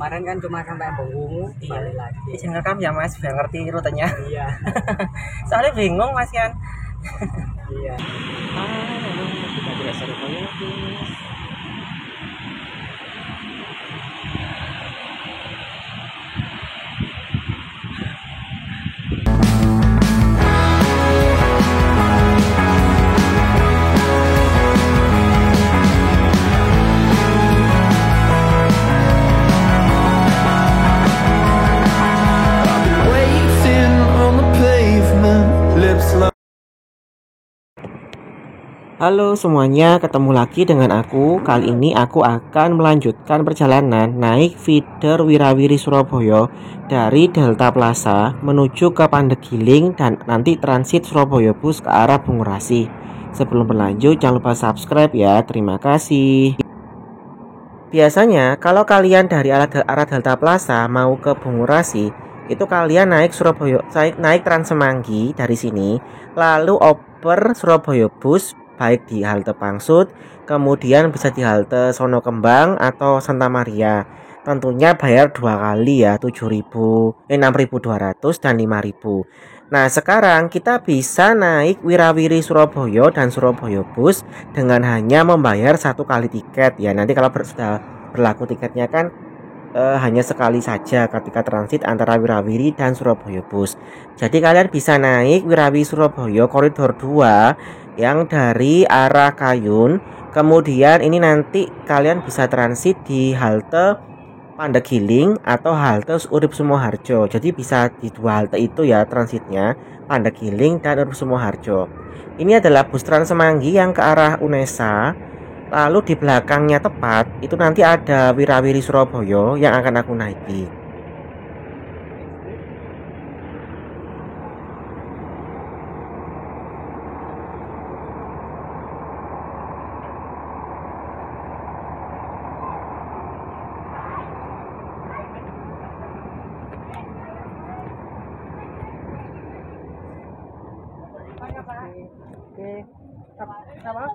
Kemarin kan cuma sampai Bengkulu, balik lagi. Izin rekam ya Mas, biar ngerti rutenya. Iya. Soalnya bingung Mas kan. Iya. Kita tidak Surabaya guys. Halo semuanya, ketemu lagi dengan aku. Kali ini aku akan melanjutkan perjalanan naik feeder Wirawiri Surabaya dari Delta Plaza menuju ke Pandegiling dan nanti transit Surabaya Bus ke arah Bungurasi. Sebelum berlanjut jangan lupa subscribe ya, terima kasih. Biasanya kalau kalian dari arah Delta Plaza mau ke Bungurasi, itu kalian naik naik Trans Semanggi dari sini, lalu oper Surabaya Bus baik di halte Pangsut, kemudian bisa di halte Sono Kembang atau Santa Maria. Tentunya bayar dua kali ya, 6.200 dan 5.000. Nah, sekarang kita bisa naik Wirawiri Surabaya dan Surabaya Bus dengan hanya membayar satu kali tiket ya. Nanti kalau sudah berlaku tiketnya kan hanya sekali saja ketika transit antara Wirawiri dan Surabaya Bus. Jadi kalian bisa naik Wirawiri Surabaya koridor 2 yang dari arah Kayun. Kemudian ini nanti kalian bisa transit di halte Pandegiling atau halte Urip Sumoharjo. Jadi bisa di dua halte itu ya transitnya, Pandegiling dan Urip Sumoharjo. Ini adalah bus Trans Semanggi yang ke arah Unesa. Lalu di belakangnya tepat itu nanti ada Wirawiri Surabaya yang akan aku naiki. Oke. Apa?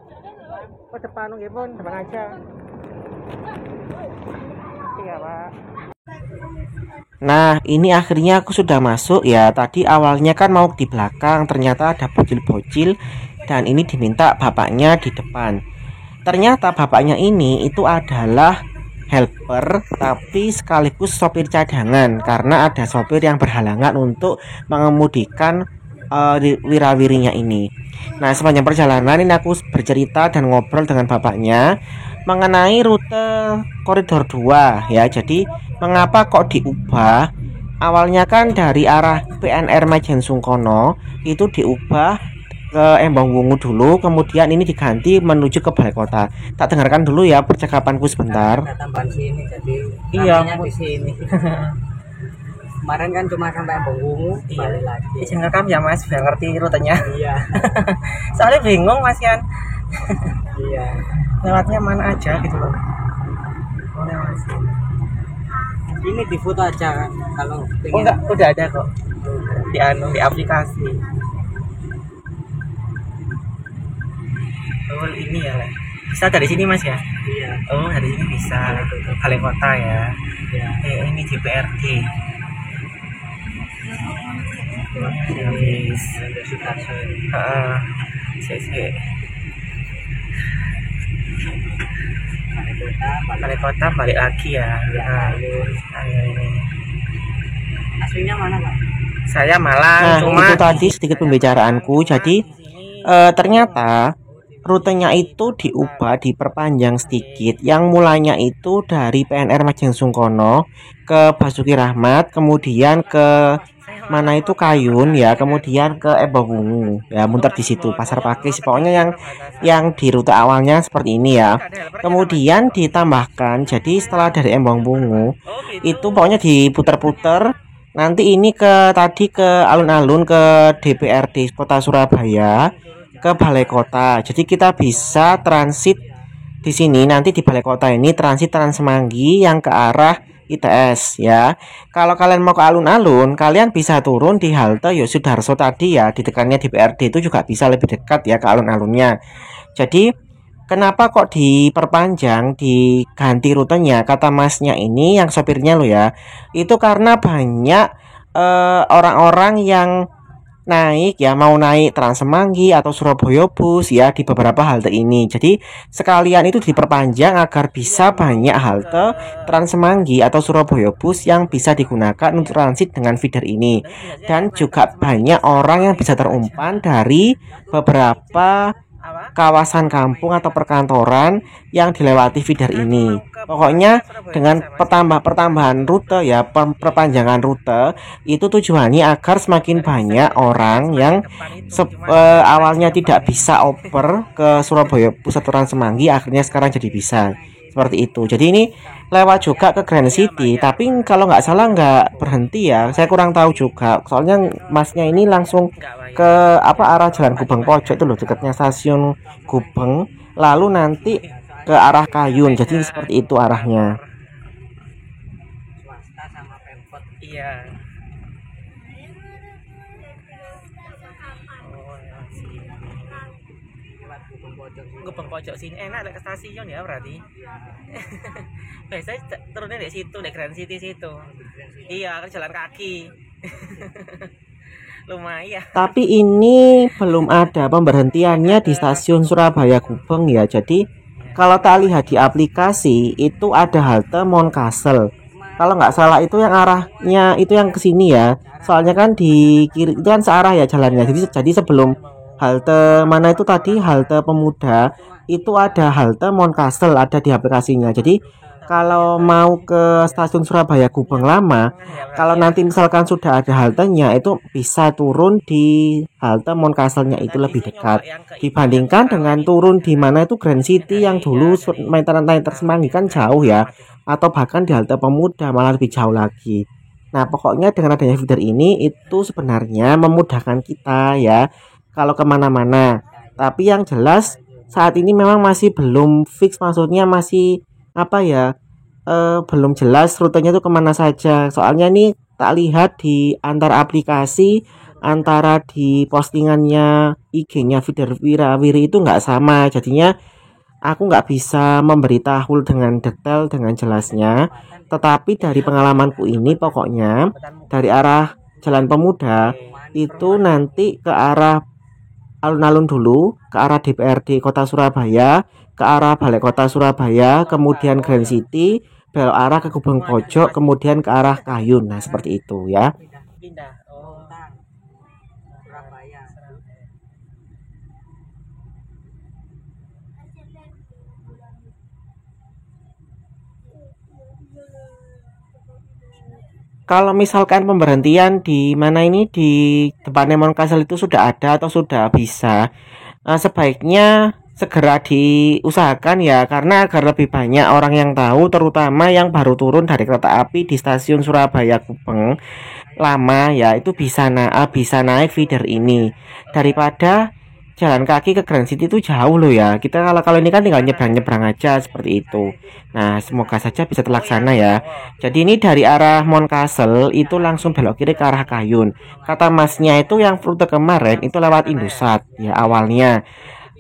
Oh depan nggih pun, depan aja. Iya, Pak. Nah, ini akhirnya aku sudah masuk ya. Tadi awalnya kan mau di belakang, ternyata ada bocil-bocil dan ini diminta bapaknya di depan. Ternyata bapaknya ini itu adalah helper tapi sekaligus sopir cadangan karena ada sopir yang berhalangan untuk mengemudikan wirawirinya ini. Nah, sepanjang perjalanan ini aku bercerita dan ngobrol dengan bapaknya mengenai rute koridor 2 ya. Jadi mengapa kok diubah? Awalnya kan dari arah PNR Majen Sungkono itu diubah ke Embong Wungu dulu, kemudian ini diganti menuju ke Balai Kota. Tak dengarkan dulu ya percakapanku sebentar. Tambahan sini jadi Iya, di sini. Kemarin kan cuma sampai Bengkulu, balik lagi. Izin rekam ya Mas, biar ngerti rutenya. Iya. Soalnya bingung Mas kan. Iya. Lewatnya mana aja gitu loh. Oh, lewat sini. Ini di foto aja kalau pengen. Oh enggak, udah ada kok. Di aplikasi. Oh ini ya, bisa dari sini Mas ya? Iya. Oh dari sini bisa. Balai Kota ya. Iya. Ini DPRD. Habis. Sih. Balai Kota balik lagi ya. Ini. Aslinya mana Pak? Saya Malang. Nah, cuma itu tadi sedikit pembicaraanku. Jadi ternyata rutenya itu diperpanjang sedikit. Yang mulanya itu dari PNR Majen Sungkono ke Basuki Rahmat, kemudian ke mana itu Kayun ya, kemudian ke Embong Wungu ya, muter di situ Pasar Pakis. Pokoknya yang di rute awalnya seperti ini ya. Kemudian ditambahkan, jadi setelah dari Embong Wungu itu pokoknya diputer-puter. Nanti ini ke alun-alun ke DPRD Kota Surabaya, ke Balai Kota. Jadi kita bisa transit di sini. Nanti di Balai Kota ini transit Trans Semanggi yang ke arah ITS ya. Kalau kalian mau ke alun-alun, kalian bisa turun di halte Yosudarso tadi ya. Di dekannya DPRD itu juga bisa lebih dekat ya ke alun-alunnya. Jadi kenapa kok diperpanjang, diganti rutenya? Kata masnya ini, yang sopirnya lo ya, itu karena banyak orang-orang yang naik ya, mau naik Trans Semanggi atau Surabaya Bus ya di beberapa halte ini. Jadi sekalian itu diperpanjang agar bisa banyak halte Trans Semanggi atau Surabaya Bus yang bisa digunakan untuk transit dengan feeder ini. Dan juga banyak orang yang bisa terumpan dari beberapa kawasan kampung atau perkantoran yang dilewati feeder ini. Pokoknya dengan pertambahan rute ya, perpanjangan rute itu tujuannya agar semakin banyak orang yang awalnya tidak bisa oper ke Surabaya Pusat Trans Semanggi akhirnya sekarang jadi bisa. Seperti itu. Jadi ini lewat juga ke Grand City, tapi kalau nggak salah nggak berhenti ya. Saya kurang tahu juga. Soalnya masnya ini langsung ke arah Jalan Gubeng Pojok itu loh, dekatnya stasiun Gubeng, lalu nanti ke arah Kayun. Jadi seperti itu arahnya. Swasta sama Pemkot. Iya. Oh, Lewat Gubeng Pojok. Gubeng Pojok sini enak ke stasiun ya berarti. Biasanya turunnya di situ, di Grand City situ. Iya, kan jalan kaki. Lumayan. Tapi ini belum ada pemberhentiannya di stasiun Surabaya Gubeng ya. Jadi kalau tak lihat di aplikasi itu ada halte Moncastle. Kalau nggak salah itu yang arahnya itu yang ke sini ya. Soalnya kan di kiri itu kan searah ya jalannya. Jadi sebelum halte mana itu tadi, halte Pemuda, itu ada halte Moncastle ada di aplikasinya. Jadi kalau mau ke stasiun Surabaya Gubeng Lama, kalau nanti misalkan sudah ada haltenya, itu bisa turun di halte Moncastle-nya, itu lebih dekat dibandingkan dengan turun di mana itu Grand City yang dulu Maintenance Semanggi kan jauh ya, atau bahkan di halte Pemuda malah lebih jauh lagi. Nah, pokoknya dengan adanya feeder ini itu sebenarnya memudahkan kita ya kalau kemana-mana. Tapi yang jelas saat ini memang masih belum fix, maksudnya masih belum jelas rutenya itu kemana saja. Soalnya nih tak lihat di antara aplikasi, antara di postingannya IG-nya feeder Wirawiri itu nggak sama. Jadinya aku nggak bisa memberitahu dengan detail, dengan jelasnya. Tetapi dari pengalamanku ini pokoknya dari arah Jalan Pemuda itu nanti ke arah alun-alun dulu, ke arah DPRD Kota Surabaya, ke arah Balai Kota Surabaya, kemudian Grand City, belok arah ke Gubeng Pojok, kemudian ke arah Kayun. Nah, seperti itu ya. Pindah. Oh, Surabaya. Kalau misalkan pemberhentian di mana ini di depannya Moncastle itu sudah ada atau sudah bisa, sebaiknya segera diusahakan ya, karena agar lebih banyak orang yang tahu, terutama yang baru turun dari kereta api di stasiun Surabaya Gubeng Lama ya, itu bisa naik feeder ini daripada jalan kaki ke Grand City itu jauh loh ya. Kita kalau ini kan tinggal nyebrang aja seperti itu. Nah, semoga saja bisa terlaksana ya. Jadi ini dari arah Moncastle itu langsung belok kiri ke arah Kayun. Kata masnya itu yang rute kemarin itu lewat Indosat ya awalnya.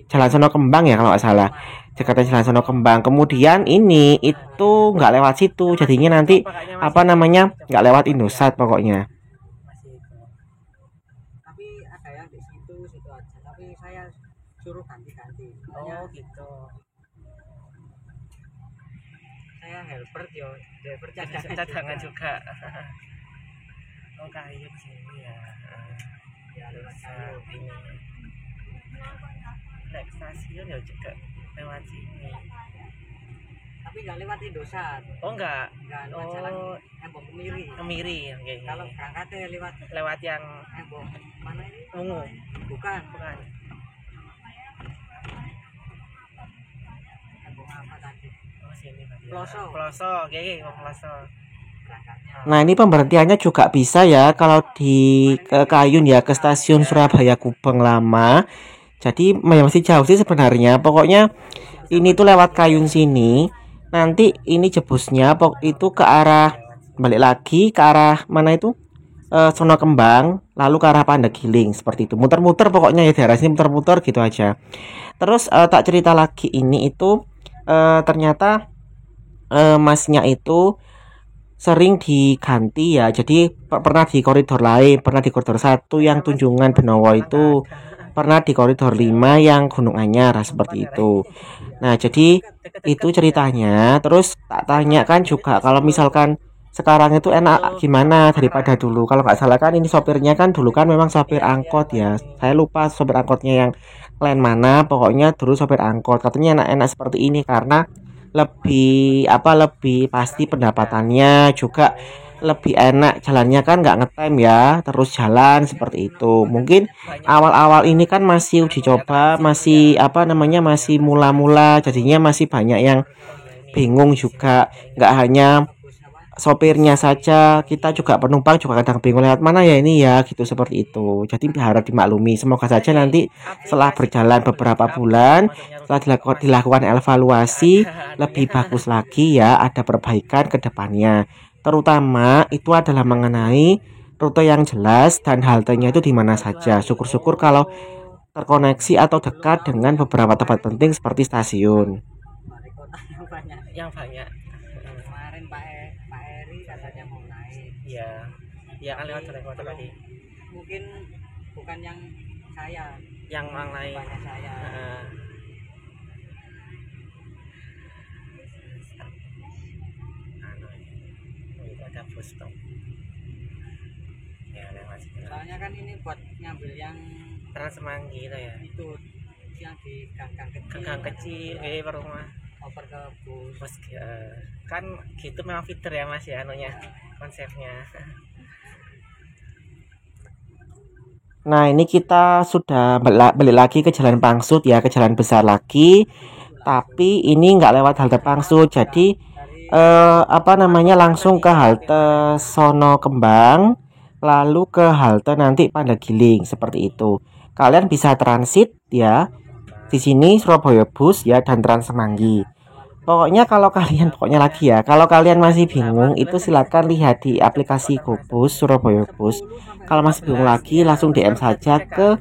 Jalan Sono Kembang ya kalau nggak salah. Jakarta Jalan Sono Kembang. Kemudian ini itu nggak lewat situ. Jadinya nanti nggak lewat Indosat pokoknya. Tapi ada yang di situ aja. Tapi saya suruh ganti-ganti. oh gitu. Saya helper Cadangan juga. Oh, Kayun sini ya. Ya, lewat Bisa Kayun. ini. Naik stasiun ya juga lewat sini. Tapi nggak lewat Indosat. Oh enggak. Nggak lewat jalan Embong Kemiri. Kemiri oke. Kalau berangkatnya lewat yang Embong mana ini? ungu. Bukan. Bukan. Embong apa tadi? Oh sini berarti. Ploso. Ploso, oke, Ploso. Berangkatnya. Nah, ini pemberhentiannya juga bisa ya kalau di Kayun ya, ke stasiun Surabaya Gubeng Lama. Jadi masih jauh sih sebenarnya. Pokoknya ini tuh lewat Kayun sini. Nanti ini jebusnya itu ke arah balik lagi ke arah mana itu? Sono Kembang, lalu ke arah Pandegiling seperti itu. Muter-muter pokoknya ya, daerah sini muter-muter gitu aja. Terus tak cerita lagi, ini itu ternyata masnya itu sering diganti ya. Jadi pernah di koridor lain, pernah di koridor 1 yang Tunjungan Benowo itu, pernah di koridor 5 yang Gunung Anyar seperti itu. Nah, jadi itu ceritanya. Terus tak tanya kan juga kalau misalkan sekarang itu enak gimana daripada dulu. Kalau nggak salah kan ini sopirnya kan dulu kan memang sopir angkot ya. Saya lupa sopir angkotnya yang lain mana. Pokoknya dulu sopir angkot. Katanya enak-enak seperti ini karena lebih pasti pendapatannya, juga lebih enak jalannya kan nggak ngetem ya, terus jalan seperti itu. Mungkin awal-awal ini kan masih uji coba, masih masih mula-mula, jadinya masih banyak yang bingung juga. Nggak hanya sopirnya saja, kita juga penumpang juga kadang bingung lewat mana ya ini ya gitu, seperti itu. Jadi harap dimaklumi. Semoga saja nanti setelah berjalan beberapa bulan, setelah dilakukan evaluasi lebih bagus lagi ya, ada perbaikan ke depannya. Terutama itu adalah mengenai rute yang jelas dan haltenya itu di mana saja. Syukur-syukur kalau terkoneksi atau dekat dengan beberapa tempat penting seperti stasiun. Yang banyak. Kemarin Pak Eri katanya mau naik. Iya. Iya kan lewat jalan kota tadi. Mungkin bukan yang saya. Yang orang lain. Bukannya saya. Itu ada bus stop. Ya lewat sini. Soalnya kan ini buat ngambil yang Trans Semanggi itu ya. itu yang di gang-gang kecil. Gang kecil, rumah. Oper ke bus. Kan gitu memang fitur ya Mas ya, anunya konsepnya. Nah, ini kita sudah balik lagi ke Jalan Pangsut ya, ke jalan besar lagi. Tapi ini nggak lewat halte Pangsut, jadi langsung ke halte Sono Kembang, lalu ke halte nanti Pandegiling seperti itu. Kalian bisa transit ya. Di sini Surabaya Bus ya dan Trans Semanggi. Pokoknya kalau kalian masih bingung itu silakan lihat di aplikasi GoBus Surabaya Bus. Kalau masih bingung lagi langsung DM saja ke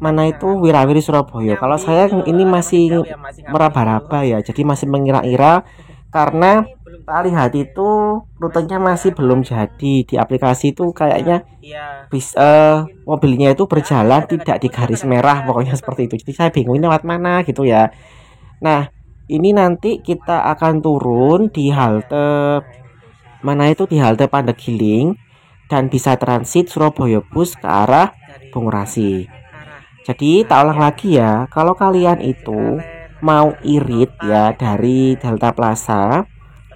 mana itu Wirawiri Surabaya. Kalau saya ini masih meraba-raba ya, jadi masih mengira-ira karena tak lihat itu rutenya masih belum jadi. Di aplikasi itu kayaknya mobilnya itu berjalan tidak di garis merah, pokoknya seperti itu. Jadi saya bingung ini lewat mana gitu ya. Nah, ini nanti kita akan turun di halte di halte Pandegiling dan bisa transit Surabaya Bus ke arah Bungurasi. Jadi tak ulang lagi ya, kalau kalian itu mau irit ya dari Delta Plaza,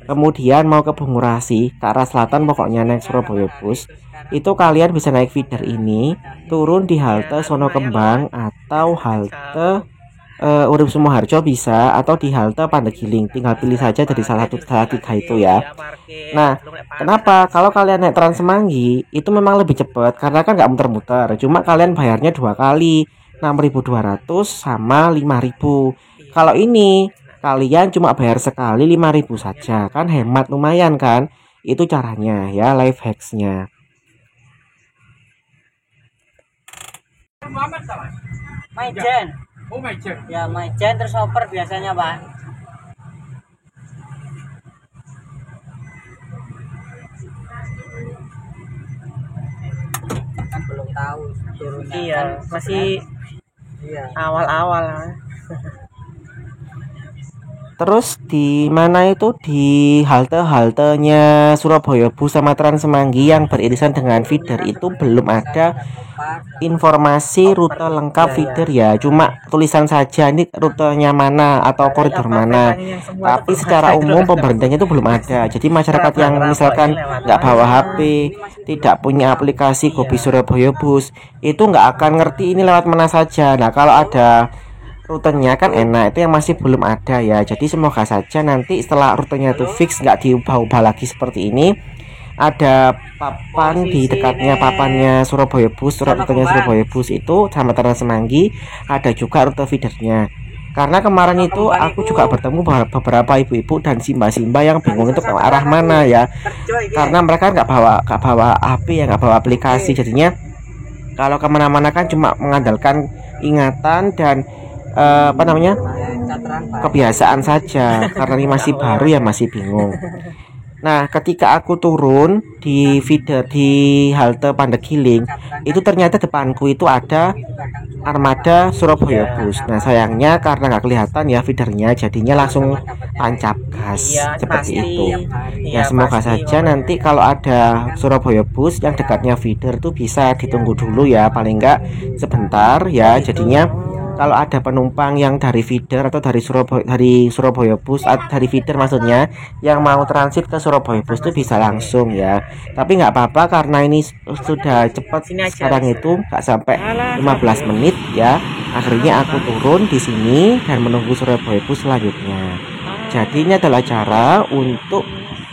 kemudian mau ke Bungurasi ke arah selatan, pokoknya naik Surabaya Bus, itu kalian bisa naik feeder ini, turun di halte Sono Kembang atau halte Urip Sumoharjo bisa, atau di halte Pandegiling. Tinggal pilih saja dari salah tiga itu ya. Nah, kenapa? Kalau kalian naik Trans Semanggi itu memang lebih cepat karena kan nggak muter-muter. Cuma kalian bayarnya 2 kali, 6.200 sama 5.000. Kalau ini kalian cuma bayar sekali 5.000 saja, kan hemat lumayan kan? Itu caranya ya, life hacksnya. Maijen. Oh, Maijen. Ya, Maijen terus oper biasanya, Pak. Kan belum tahu turunnya. Iya, kan masih awal-awal. Terus di mana itu di halte-haltenya Surabaya Bus sama Trans Semanggi yang beririsan dengan feeder itu belum ada informasi rute lengkap feeder ya. Cuma tulisan saja ini rutenya mana atau koridor mana. Tapi secara umum pemberhentiannya itu belum ada. Jadi masyarakat yang misalkan nggak bawa HP, tidak punya aplikasi GoBus Surabaya Bus, itu nggak akan ngerti ini lewat mana saja. Nah, kalau ada rutenya kan enak, itu yang masih belum ada ya. Jadi semoga saja nanti setelah rutenya itu fix, nggak diubah-ubah lagi seperti ini, ada papan di dekatnya papannya Surabaya Bus, rutenya Surabaya Bus itu sama Trans Semanggi, ada juga rute feedernya. Karena kemarin itu aku juga bertemu beberapa ibu-ibu dan simba-simba yang bingung itu ke arah mana ya, karena mereka nggak bawa HP ya, nggak bawa aplikasi, jadinya Kalau kemana-mana kan cuma mengandalkan ingatan dan kebiasaan saja. Karena ini masih baru ya, masih bingung. Nah, ketika aku turun di feeder di halte Pandegiling, itu ternyata depanku itu ada armada Surabaya Bus. Nah, sayangnya karena nggak kelihatan ya feedernya, jadinya langsung tancap gas seperti itu. Ya, semoga saja nanti kalau ada Surabaya Bus yang dekatnya feeder tuh bisa ditunggu dulu ya, paling nggak sebentar ya. Jadinya kalau ada penumpang yang dari feeder atau dari Surabaya Bus, dari feeder maksudnya, yang mau transit ke Surabaya Bus itu bisa langsung ya. Tapi nggak apa-apa karena ini sudah cepat sekarang itu nggak sampai 15 menit ya. Akhirnya aku turun di sini dan menunggu Surabaya Bus selanjutnya. Jadi ini adalah cara untuk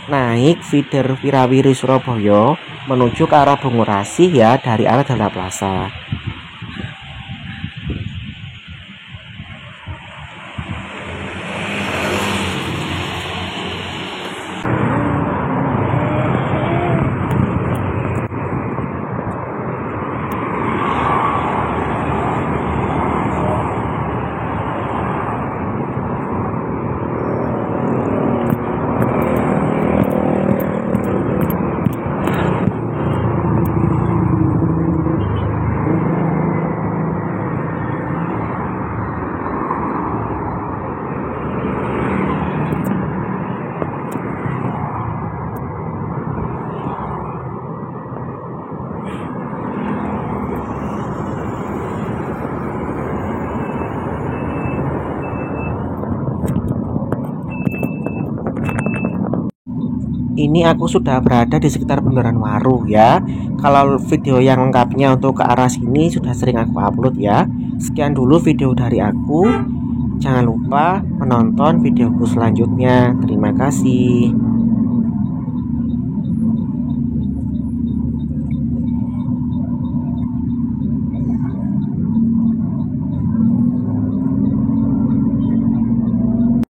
naik feeder Wirawiri Surabaya menuju ke arah Bungurasi ya, dari arah Dana Plaza. Ini aku sudah berada di sekitar Bundaran Waru ya. Kalau video yang lengkapnya untuk ke arah sini sudah sering aku upload ya. Sekian dulu video dari aku. Jangan lupa menonton videoku selanjutnya. Terima kasih.